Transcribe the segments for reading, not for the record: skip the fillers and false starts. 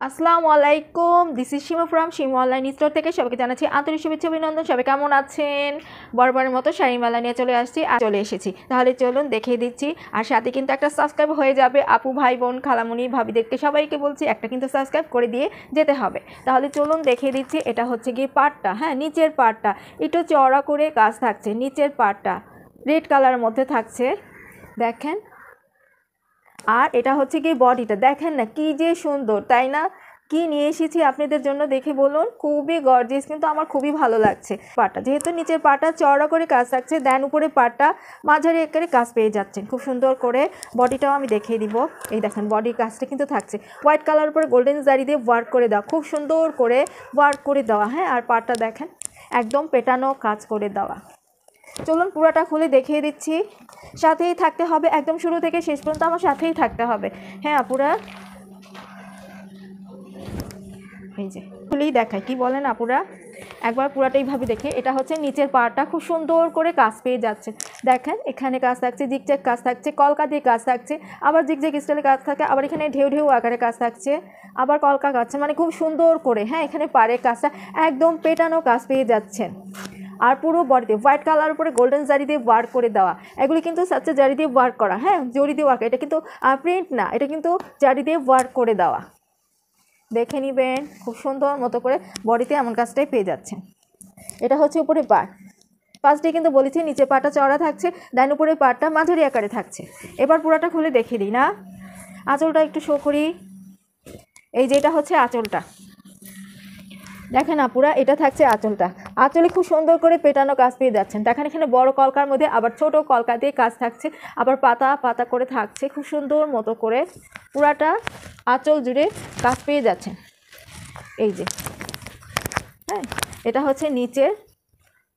আসসালামু আলাইকুম, this is Shima from Shima online store থেকে সবাইকে জানাচ্ছি আন্তরিক শুভেচ্ছা অভিনন্দন। সবাই কেমন আছেন? বরাবরের মতো শাড়িমালা নিয়ে চলে এসেছি। তাহলে চলুন দেখিয়ে দিচ্ছি। আর সাথে কিন্তু একটা সাবস্ক্রাইব হয়ে যাবে। আপু, ভাই, বোন, খালামুনি, ভাবিদেরকে সবাইকে বলছি একটা কিন্তু সাবস্ক্রাইব করে দিয়ে যেতে হবে। তাহলে চলুন দেখিয়ে দিচ্ছি। এটা হচ্ছে গিয়ে পাড়টা, হ্যাঁ, নিচের পাড়টা একটু চওড়া করে কাজ থাকছে। নিচের পাড়টা রেড কালারের মধ্যে থাকছে, দেখেন। আর এটা হচ্ছে কি বডিটা, দেখেন না কি যে সুন্দর, তাই না? কি নিয়ে এসেছি আপনাদের জন্য দেখে বলুন। খুবই গর্জিয়াস, কিন্তু আমার খুবই ভালো লাগছে। পাটা যেহেতু নিচের পাটা চওড়া করে কাজ থাকছে, দেন উপরে পাটা মাঝারি একেবারে কাজ পেয়ে যাচ্ছেন খুব সুন্দর করে। বডিটাও আমি দেখিয়ে দিব। এই দেখেন বডির কাজটা কিন্তু থাকছে হোয়াইট কালার উপরে গোল্ডেন জারি দিয়ে ওয়ার্ক করে দেওয়া, খুব সুন্দর করে ওয়ার্ক করে দেওয়া, হ্যাঁ। আর পাটা দেখেন একদম পেটানো কাজ করে দেওয়া। চলুন পুরোটা খুলে দেখিয়ে দিচ্ছি। সাথেই থাকতে হবে, একদম শুরু থেকে শেষ পর্যন্ত আমার সাথেই থাকতে হবে, হ্যাঁ আপুরা। এই যে খুলেই দেখাই, কি বলেন আপুরা? একবার পুরাটাই ভাবে দেখে। এটা হচ্ছে নিচের পাড়টা, খুব সুন্দর করে কাজ পেয়ে যাচ্ছে। দেখেন এখানে কাজ থাকছে, জিগজ্যাগ কাজ থাকছে, কলকা দিয়ে কাজ থাকছে, আবার জিগজ্যাগ স্টাইলে কাজ থাকে, আবার এখানে ঢেউ ঢেউ আকারে কাজ থাকছে, আবার কলকা কাজ, মানে খুব সুন্দর করে, হ্যাঁ। এখানে পাড়ে কাজটা একদম পেটানো কাজ পেয়ে যাচ্ছেন। আর পুরো বডিতে হোয়াইট কালার উপরে গোল্ডেন জারি দিয়ে ওয়ার্ক করে দেওয়া। এগুলি কিন্তু সবচেয়ে জারি দিয়ে ওয়ার্ক করা, হ্যাঁ, জরি দিয়ে ওয়ার্ক। এটা কিন্তু প্রিন্ট না, এটা কিন্তু জারি দিয়ে ওয়ার্ক করে দেওয়া। দেখে নেবেন খুব সুন্দর মতো করে বডিতে এমন কাজটাই পেয়ে যাচ্ছেন। এটা হচ্ছে উপরে পাড়। ফার্স্টে কিন্তু বলেছি নিচে পাটা চওড়া থাকছে, দেন উপরে পাড়টা মাঝারি আকারে থাকছে। এবার পুরাটা খুলে দেখিয়ে দিই না। আঁচলটা একটু শো করি। এই যে এটা হচ্ছে আঁচলটা, দেখেন আপুরা, এটা থাকছে আঁচলটা। আঁচলে খুব সুন্দর করে পেটানো কাজ পেয়ে যাচ্ছেন। দেখেন এখানে বড় কলকার মধ্যে আবার ছোট কলকা দিয়ে কাজ থাকছে, আবার পাতা পাতা করে থাকছে খুব সুন্দর মতো করে। পুরাটা আঁচল জুড়ে কাজ পেয়ে যাচ্ছেন। এই যে, হ্যাঁ, এটা হচ্ছে নিচের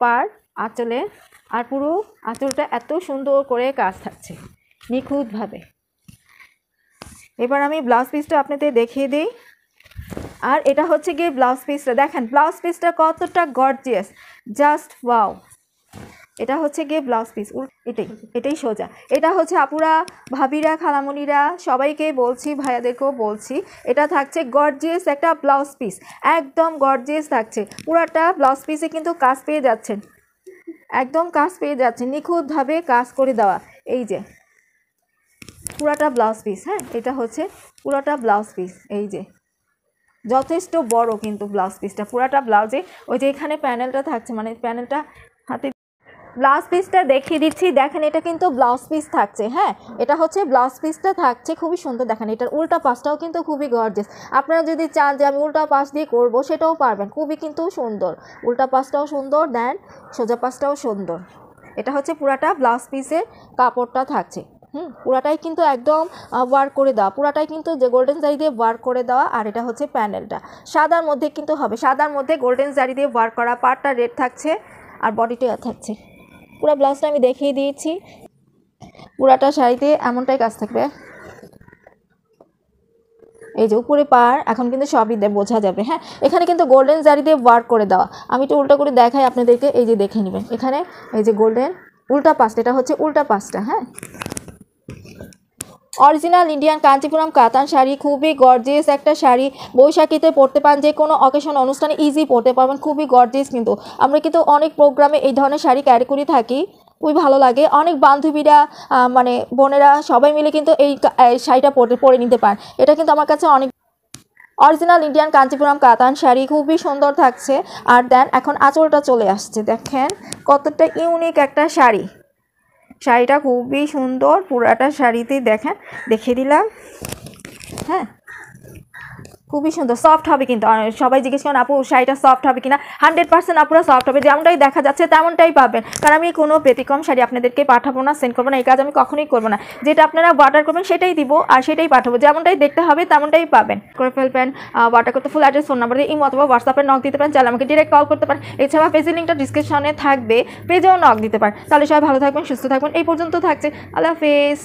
পাড় আঁচলে। আর পুরো আঁচলটা এত সুন্দর করে কাজ থাকছে নিখুঁতভাবে। এবার আমি ব্লাউজ পিসটা আপনাদের দেখিয়ে দিই। আর এটা হচ্ছে গিয়ে ব্লাউজ পিসটা, দেখেন ব্লাউজ পিসটা কতটা গর্জিয়াস, জাস্ট ওয়াও। এটা হচ্ছে গিয়ে ব্লাউজ পিস, এটাই সোজা। এটা হচ্ছে আপুরা, ভাবিরা, খালামণিরা সবাইকে বলছি, ভাইয়াদেরকেও বলছি, এটা থাকছে গর্জিয়াস একটা ব্লাউজ পিস, একদম গর্জিয়াস থাকছে। পুরাটা ব্লাউজ পিসে কিন্তু কাজ পেয়ে যাচ্ছেন, একদম কাজ পেয়ে যাচ্ছেন, নিখুঁতভাবে কাজ করে দেওয়া। এই যে পুরাটা ব্লাউজ পিস, হ্যাঁ, এটা হচ্ছে পুরাটা ব্লাউজ পিস। এই যে যথেষ্ট বড় কিন্তু ব্লাউজ পিসটা, পুরাটা ব্লাউজে ওই যে এখানে প্যানেলটা থাকছে, মানে প্যানেলটা হাতে। ব্লাউজ পিসটা দেখিয়ে দিচ্ছি, দেখেন এটা কিন্তু ব্লাউজ পিস থাকছে, হ্যাঁ, এটা হচ্ছে ব্লাউজ পিসটা থাকছে খুবই সুন্দর। দেখেন এটার উল্টা পাশটাও কিন্তু খুবই গর্জিয়াস। আপনারা যদি চান যে আমি উল্টা পাশ দিয়ে করব, সেটাও পারবেন, খুবই কিন্তু সুন্দর। উল্টা পাশটাও সুন্দর, দেন সোজা পাশটাও সুন্দর। এটা হচ্ছে পুরাটা ব্লাউজ পিসের কাপড়টা থাকছে, পুরাটাই কিন্তু একদম ওয়ার্ক করে দেওয়া, পুরাটাই কিন্তু যে গোল্ডেন জারি দিয়ে ওয়ার্ক করে দেওয়া। আর এটা হচ্ছে প্যানেলটা সাদার মধ্যে কিন্তু হবে, সাদার মধ্যে গোল্ডেন জারি দিয়ে ওয়ার্ক করা। পাড়টা রেড থাকছে আর বডিটা থাকছে। পুরো ব্লাউজটা আমি দেখিয়ে দিয়েছি। পুরাটা শাড়িতে এমনটাই কাজ থাকবে। এই যে উপরে পাড় এখন কিন্তু সবই বোঝা যাবে, হ্যাঁ। এখানে কিন্তু গোল্ডেন জারি দিয়ে ওয়ার্ক করে দেওয়া। আমি একটু উল্টা করে দেখাই আপনাদেরকে, এই যে দেখে নেবেন এখানে এই যে গোল্ডেন উল্টা পাশটা, এটা হচ্ছে উল্টা পাশটা, হ্যাঁ। অরিজিনাল ইন্ডিয়ান কাঞ্চিপুরম কাতান শাড়ি, খুবই গর্জিয়াস একটা শাড়ি। বৈশাখীতে পরতে পারেন, যে কোনো অকেশন অনুষ্ঠানে ইজি পরতে পারবেন, খুবই গর্জিয়াস। কিন্তু আমরা কিন্তু অনেক প্রোগ্রামে এই ধরনের শাড়ি ক্যারি করে থাকি, খুবই ভালো লাগে। অনেক বান্ধবীরা, মানে বোনেরা সবাই মিলে কিন্তু এই শাড়িটা পরে নিতে পারেন। এটা কিন্তু আমার কাছে অনেক অরিজিনাল ইন্ডিয়ান কাঞ্চিপুরম কাতান শাড়ি, খুবই সুন্দর থাকছে। আর দেন এখন আঁচলটা চলে আসছে, দেখেন কতটা ইউনিক একটা শাড়ি। শাড়িটা খুবই সুন্দর, পুরাটা শাড়িতেই দেখেন দেখিয়ে দিলাম, হ্যাঁ, খুবই সুন্দর, সফট হবে কিন্তু। সবাই জিজ্ঞেস করেন আপু শাড়িটা সফট হবে কিনা, 100% আপুরা সফট হবে, যেমনটাই দেখা যাচ্ছে তেমনটাই পাবেন। কারণ আমি কোনো ব্যতিক্রম শাড়ি আপনাদেরকে পাঠাবো না, সেন্ড করবো না, এই কাজ আমি কখনোই করবো না। যেটা আপনারা অর্ডার করবেন সেটাই দিব আর সেটাই পাঠাবো, যেমনটাই দেখতে হবে তেমনটাই পাবেন। করে ফেলবেন, অর্ডার করতে ফুল অ্যাড্রেস, ফোন নাম্বার দিয়ে ইমো অথবা হোয়াটসঅ্যাপে নক দিতে পারেন, চাইলে আমাকে ডিরেক্ট কল করতে পারেন। এছাড়া পেজের লিঙ্কটা ডিসক্রিপশনে থাকবে, পেজেও নক দিতে পারেন। তাহলে সবাই ভালো থাকবেন, সুস্থ থাকবেন। এই পর্যন্ত থাকছে, আল্লাহ হাফেজ।